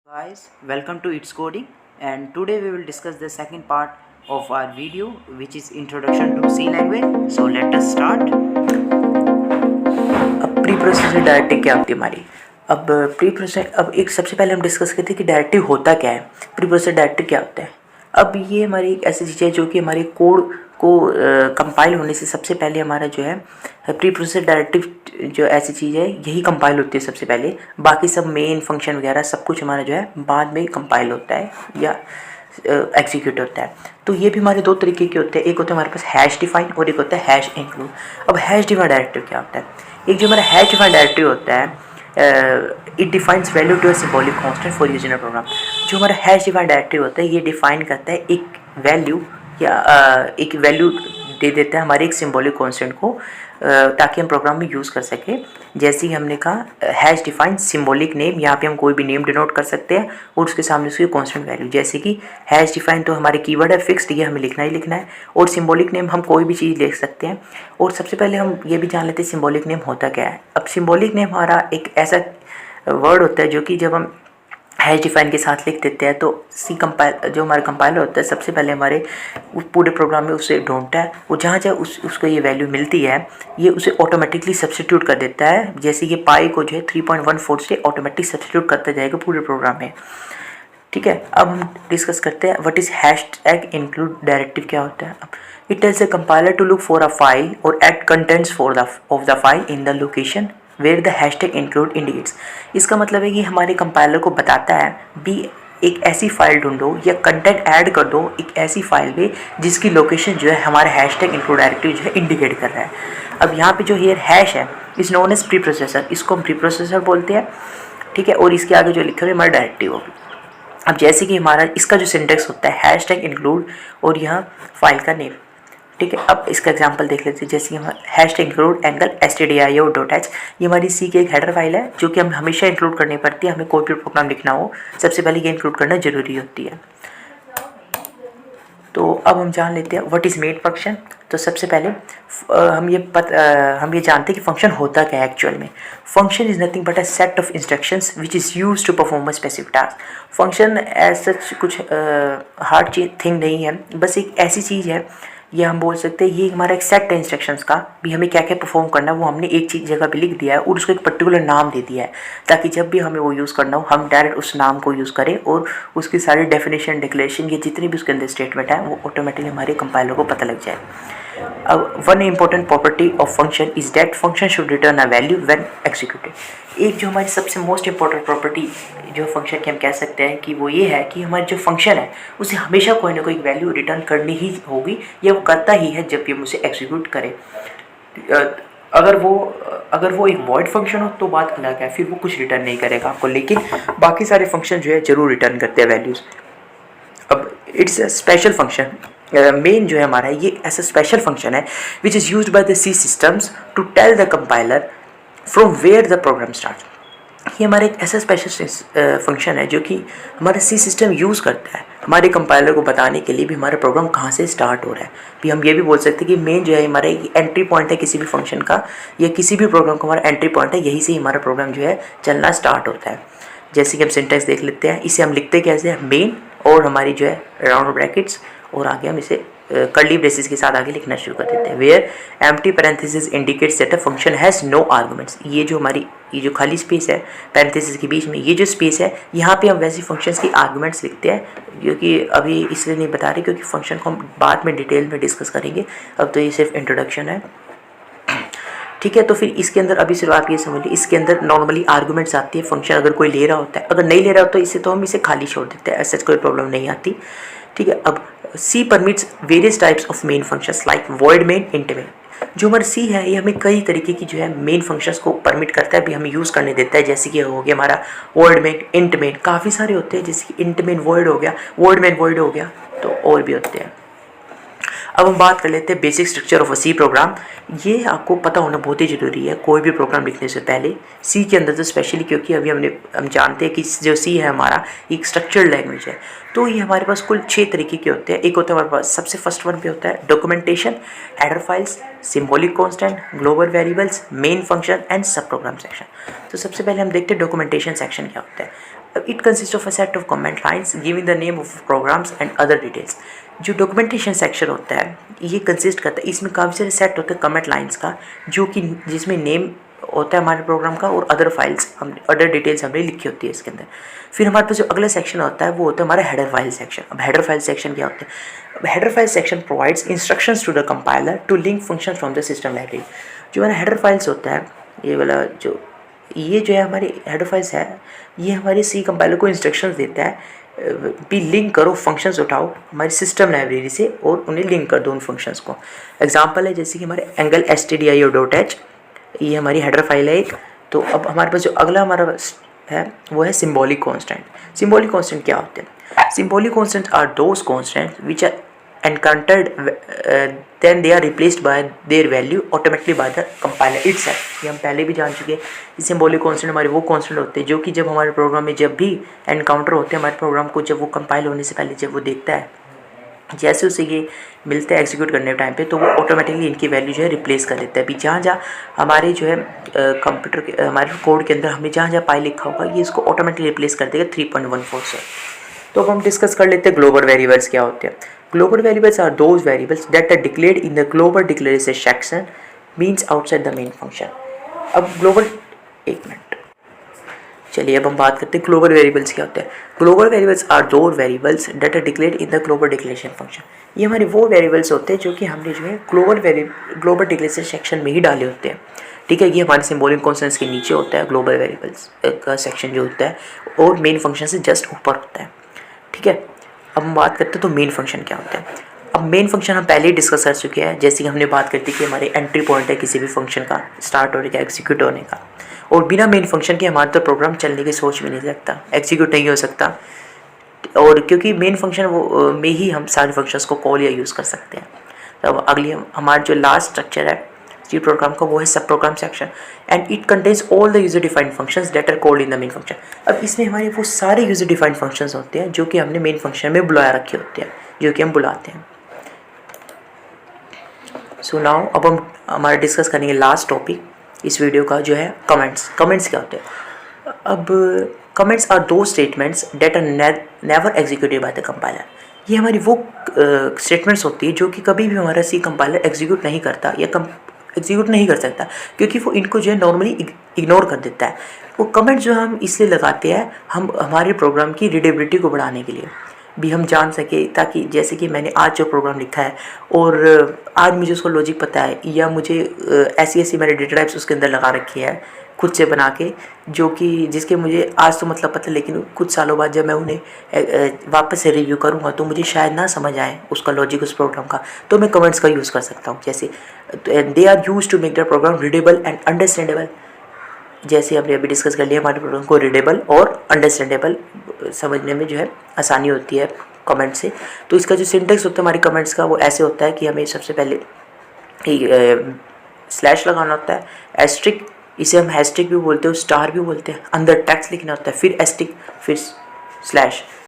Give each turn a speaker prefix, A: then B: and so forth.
A: Guys, welcome to It's Coding, and today we will discuss the second part of our video, which is Introduction to C language. So let us start. अब pre processor directive क्या होती है हमारी। अब एक सबसे पहले हम डिस्कस करते हैं कि डायरेक्टिव होता क्या है, प्री प्रोसेसर डायरेक्टिव क्या होता है। अब ये हमारी एक ऐसी चीज़ है जो कि हमारे कोड को कंपाइल होने से सबसे पहले हमारा जो है प्री प्रोसेसर डायरेक्टिव जो ऐसी चीज़ है यही कंपाइल होती है सबसे पहले। बाकी सब मेन फंक्शन वगैरह सब कुछ हमारा जो है बाद में कंपाइल होता है या एग्जीक्यूट होता है। तो ये भी हमारे दो तरीके के होते हैं, एक होता है हमारे पास हैश डिफाइन और एक होता है हैश इंक्लूड। अब हैश डिफाइन डायरेक्टिव क्या होता है। एक जो हमारा हैश डिफाइन डायरेक्टिव होता है, it defines value to a symbolic constant for use in a program. जो हमारा हैश डिफाइन डायरेक्टिव होता है ये डिफाइन करता है एक वैल्यू या एक वैल्यू दे देता है हमारे एक सिंबॉलिक कांस्टेंट को, ताकि हम प्रोग्राम में यूज़ कर सकें। जैसे ही हमने कहा हैश डिफाइन सिंबॉलिक नेम, यहाँ पे हम कोई भी नेम डिनोट कर सकते हैं और उसके सामने उसकी कांस्टेंट वैल्यू। जैसे कि हैश डिफाइन तो हमारे कीवर्ड है फिक्स्ड, ये हमें लिखना ही लिखना है, और सिंबॉलिक नेम हम कोई भी चीज़ लिख सकते हैं। और सबसे पहले हम ये भी जान लेते हैं सिंबॉलिक नेम होता क्या है। अब सिंबॉलिक नेम हमारा एक ऐसा वर्ड होता है जो कि जब हम हैश डिफाइन के साथ लिख देते हैं तो जो हमारा कंपाइलर होता है सबसे पहले हमारे उस पूरे प्रोग्राम में उसे ढूंढता है और जहाँ जहाँ उसको ये वैल्यू मिलती है ये उसे ऑटोमेटिकली सब्स्टिट्यूट कर देता है। जैसे ये पाई को जो है 3.14 से ऑटोमेटिक सब्स्टिट्यूट करता जाएगा पूरे प्रोग्राम में। ठीक है, अब हम डिस्कस करते हैं what is hashtag include directive क्या होता है। It tells a compiler to look for a file और add contents of the file in the location where the hashtag include indicates. इसका मतलब है कि हमारे कंपाइलर को बताता है भी एक ऐसी फाइल ढूंढो या कंटेंट ऐड कर दो एक ऐसी फाइल में जिसकी लोकेशन जो है हमारे हैशटैग इंक्लूड डायरेक्टिव जो है इंडिकेट कर रहा है। अब यहाँ पे जो हियर हैश है is known as preprocessor, इसको हम प्री प्रोसेसर बोलते हैं। ठीक है, और इसके आगे जो लिखा हुआ है हमारा डायरेक्टिव होगी। अब जैसे कि हमारा इसका जो सिंटेक्स होता है हैशटैग इंक्लूड और यहाँ फाइल का नेम। ठीक है, अब इसका एग्जांपल देख लेते हैं। जैसे कि हम हैशटैग इंक्लूड एंगल stdio.h, ये हमारी सी की एक हेडर फाइल है जो कि हम हमेशा इंक्लूड करनी पड़ती है। हमें कोई भी प्रोग्राम लिखना हो सबसे पहले ये इंक्लूड करना जरूरी होती है। तो अब हम जान लेते हैं व्हाट इज़ मेन फंक्शन। तो सबसे पहले हम ये जानते हैं कि फंक्शन होता क्या है एक्चुअल में। Function is nothing but a set of instructions which is used to perform a specific task. Function as such कुछ हार्ड थिंग नहीं है, बस एक ऐसी चीज़ है, ये हम बोल सकते हैं ये हमारा एक सेट है इंस्ट्रक्शंस का, भी हमें क्या क्या परफॉर्म करना है वो हमने एक चीज़ जगह पे लिख दिया है और उसको एक पर्टिकुलर नाम दे दिया है, ताकि जब भी हमें वो यूज़ करना हो हम डायरेक्ट उस नाम को यूज़ करें और उसकी सारी डेफिनेशन डिक्लेरेशन ये जितनी भी उसके अंदर स्टेटमेंट है वो ऑटोमेटिकली हमारे कंपाइलर को पता लग जाए। अब one important property of function is that function should return a value when executed. एक जो हमारी सबसे मोस्ट इंपॉर्टेंट प्रॉपर्टी जो फंक्शन की हम कह सकते हैं कि वो ये है कि हमारी जो फंक्शन है उसे हमेशा कोई ना कोई वैल्यू रिटर्न करनी ही होगी या वो करता ही है जब भी हम उसे एग्जीक्यूट करें। अगर वो एक वॉइड फंक्शन हो तो बात अलग है, फिर वो कुछ रिटर्न नहीं करेगा आपको, लेकिन बाकी सारे फंक्शन जो है ज़रूर रिटर्न करते हैं वैल्यूज़। अब it's a special function, main जो है हमारा ये ऐसा स्पेशल फंक्शन है which is used by the C systems to tell the compiler from where the program start. ये हमारा एक ऐसा स्पेशल फंक्शन है जो कि हमारा सी सिस्टम यूज़ करता है हमारे कंपाइलर को बताने के लिए भी हमारा प्रोग्राम कहाँ से स्टार्ट हो रहा है। भी हम ये भी बोल सकते हैं कि मेन जो है हमारा एक एंट्री पॉइंट है किसी भी फंक्शन का या किसी भी प्रोग्राम का हमारा एंट्री पॉइंट है, यहीं से हमारा प्रोग्राम जो है चलना स्टार्ट होता है। जैसे कि हम सिंटेक्स देख लेते हैं, इसे हम लिखते कैसे हैं, मेन और हमारी जो है राउंड ब्रैकेट्स और आगे हम इसे कर्ली ब्रेसेस के साथ आगे लिखना शुरू कर देते हैं। Where empty parenthesis indicates that a function has no arguments. ये जो खाली स्पेस है पैरेंथेसिस के बीच में, ये जो स्पेस है यहाँ पे हम वैसी फंक्शंस की आर्गुमेंट्स लिखते हैं, जो कि अभी इसलिए नहीं बता रहे क्योंकि फंक्शन को हम बाद में डिटेल में डिस्कस करेंगे, अब तो ये सिर्फ इंट्रोडक्शन है। ठीक है, तो फिर इसके अंदर अभी सिर्फ आप ये समझ लीजिए इसके अंदर नॉर्मली आर्गुमेंट्स आती है फंक्शन अगर कोई ले रहा होता है, अगर नहीं ले रहा होता तो इसे तो हम इसे खाली छोड़ देते हैं, ऐसा कोई प्रॉब्लम नहीं आती। ठीक है, अब C permits various types of main functions like void main, int main. जो हमारा सी है ये हमें कई तरीके की जो है मेन फंक्शंस को परमिट करता है, भी हमें यूज़ करने देता है। जैसे कि हो गया हमारा वॉइड मेन, इंट मेन, काफ़ी सारे होते हैं, जैसे कि इंट मेन वॉइड हो गया, वॉइड मेन वॉइड हो गया, तो और भी होते हैं। अब हम बात कर लेते हैं basic structure of a C program. ये आपको पता होना बहुत ही ज़रूरी है कोई भी प्रोग्राम लिखने से पहले, सी के अंदर तो स्पेशली, क्योंकि अभी हम जानते हैं कि जो सी है हमारा एक स्ट्रक्चर्ड लैंग्वेज है। तो ये हमारे पास कुल 6 तरीके के होते हैं। एक होता है हमारे पास सबसे फर्स्ट वन पे होता है documentation, header files, symbolic constant, global variables, main function and सब प्रोग्राम सेक्शन। तो सबसे पहले हम देखते हैं डॉक्यूमेंटेशन सेक्शन क्या होता है। It consist of a set of comment lines giving the name of programs and other details. जो डॉक्यूमेंटेशन सेक्शन होता है ये कंसिस्ट करता है, इसमें काफ़ी सारे सेट होते हैं कमेंट लाइंस का, जो कि जिसमें नेम होता है हमारे प्रोग्राम का और अदर फाइल्स हम अदर डिटेल्स हमने लिखी होती है इसके अंदर। फिर हमारे पास जो अगला सेक्शन होता है वो होता है हमारा हेडर फाइल सेक्शन। अब हेडर फाइल सेक्शन क्या होता है? अब header file section provides instructions to the compiler to link function from the system library. जो हमारा हेडर फाइल्स होता है ये वाला ये जो है हमारी हेडर फाइल्स है, ये हमारे सी कंपाइलर को इंस्ट्रक्शंस देता है भी लिंक करो, फंक्शंस उठाओ हमारी सिस्टम लाइब्रेरी से और उन्हें लिंक कर दो उन फंक्शंस को। एग्जांपल है जैसे कि हमारे एंगल stdio.h, ये हमारी हेडर फाइल है एक। तो अब हमारे पास जो अगला हमारा है वो है सिम्बॉलिक कांस्टेंट। सिम्बॉलिक कांस्टेंट क्या होते हैं? Symbolic constant are those constant which are encountered then they are replaced by their value automatically by the compiler itself। ये हम पहले भी जान चुके हैं। सिम्बॉलिक कांस्टेंट हमारे वो कांस्टेंट होते हैं जो कि जब हमारे प्रोग्राम में जब भी एनकाउंटर होते हैं हमारे प्रोग्राम को, जब वो कंपाइल होने से पहले जब वो देखता है, जैसे उसे ये मिलता है एग्जीक्यूट करने के टाइम पे, तो वो ऑटोमेटिकली इनकी वैल्यू जो है रिप्लेस कर देता है। अभी जहाँ जहाँ हमारे जो है कंप्यूटर के हमारे कोड के अंदर हमें जहाँ जहाँ पाई लिखा होगा ये इसको ऑटोमेटिकली रिप्लेस कर देगा 3.14 से। तो अब हम डिस्कस कर लेते हैं ग्लोबल वेरिएबल्स क्या होते हैं। Global variables are those variables that are declared in the global declaration section means outside the main function. अब ग्लोबल, एक मिनट, चलिए अब हम बात करते हैं ग्लोबल वेरिएबल्स क्या होते हैं। Global variables are those variables that are declared in the global declaration function. ये हमारे वो वेरिएबल्स होते हैं जो कि हमने जो है ग्लोबल डिक्लेरेशन सेक्शन में ही डाले होते हैं। ठीक है, ये हमारे सिम्बॉलिक कांस्टेंट्स के नीचे होता है ग्लोबल वेरिएबल्स का सेक्शन जो होता है, और मेन फंक्शन से जस्ट ऊपर होता है। ठीक है, अब हम बात करते हैं तो मेन फंक्शन क्या होता है। अब मेन फंक्शन हम पहले ही डिस्कस कर चुके हैं, जैसे कि हमने बात करती कि हमारे एंट्री पॉइंट है किसी भी फंक्शन का स्टार्ट होने का, एग्जीक्यूट होने का, और बिना मेन फंक्शन के हमारा तो प्रोग्राम चलने की सोच भी नहीं सकता, एग्जीक्यूट नहीं हो सकता। और क्योंकि मेन फंक्शन वो में ही हम सारे फंक्शंस को कॉल या यूज़ कर सकते हैं। तो अब अगली हमारा जो लास्ट स्ट्रक्चर है सी प्रोग्राम का वो है sub program section, and it contains all the user defined functions that are called in the main function. अब इसमें हमारे वो सारे यूजर डिफाइंड फंक्शंस होते हैं जो कि हमने मेन फंक्शन में बुलाया रखे होते हैं, जो कि हम बुलाते हैं। सो नाउ अब हम हमारा डिस्कस करेंगे लास्ट टॉपिक इस वीडियो का, जो है कमेंट्स। कमेंट्स क्या होते हैं? अब comments are those statements that are never executed by the compiler. ये हमारी वो स्टेटमेंट्स होती है जो कि कभी भी हमारा सी कंपाइलर एग्जीक्यूट नहीं करता या एग्जीक्यूट नहीं कर सकता, क्योंकि वो इनको जो है नॉर्मली इग्नोर कर देता है। वो कमेंट जो हम इसलिए लगाते हैं हम हमारे प्रोग्राम की रीडेबिलिटी को बढ़ाने के लिए भी हम जान सके, ताकि जैसे कि मैंने आज जो प्रोग्राम लिखा है और आज मुझे उसका लॉजिक पता है, या मुझे ऐसी ऐसी मैंने डेटा टाइप्स उसके अंदर लगा रखी है खुद से बना के, जो कि जिसके मुझे आज तो मतलब पता है, लेकिन कुछ सालों बाद जब मैं उन्हें वापस से रिव्यू करूँगा तो मुझे शायद ना समझ आए उसका लॉजिक उस प्रोग्राम का, तो मैं कमेंट्स का यूज़ कर सकता हूँ। जैसे they are use to make the program readable and understandable. जैसे हमने अभी डिस्कस कर लिया, हमारे प्रोग्राम को रीडेबल और अंडरस्टैंडेबल समझने में जो है आसानी होती है कमेंट से। तो इसका जो सिंटेक्स होता है हमारी कमेंट्स का वो ऐसे होता है कि हमें सबसे पहले स्लैश लगाना होता है, एस्ट्रिक, इसे हम हैस्ट्रिक भी बोलते हैं, स्टार भी बोलते हैं, अंदर टेक्स्ट लिखना होता है, फिर एस्ट्रिक, फिर स्लैश।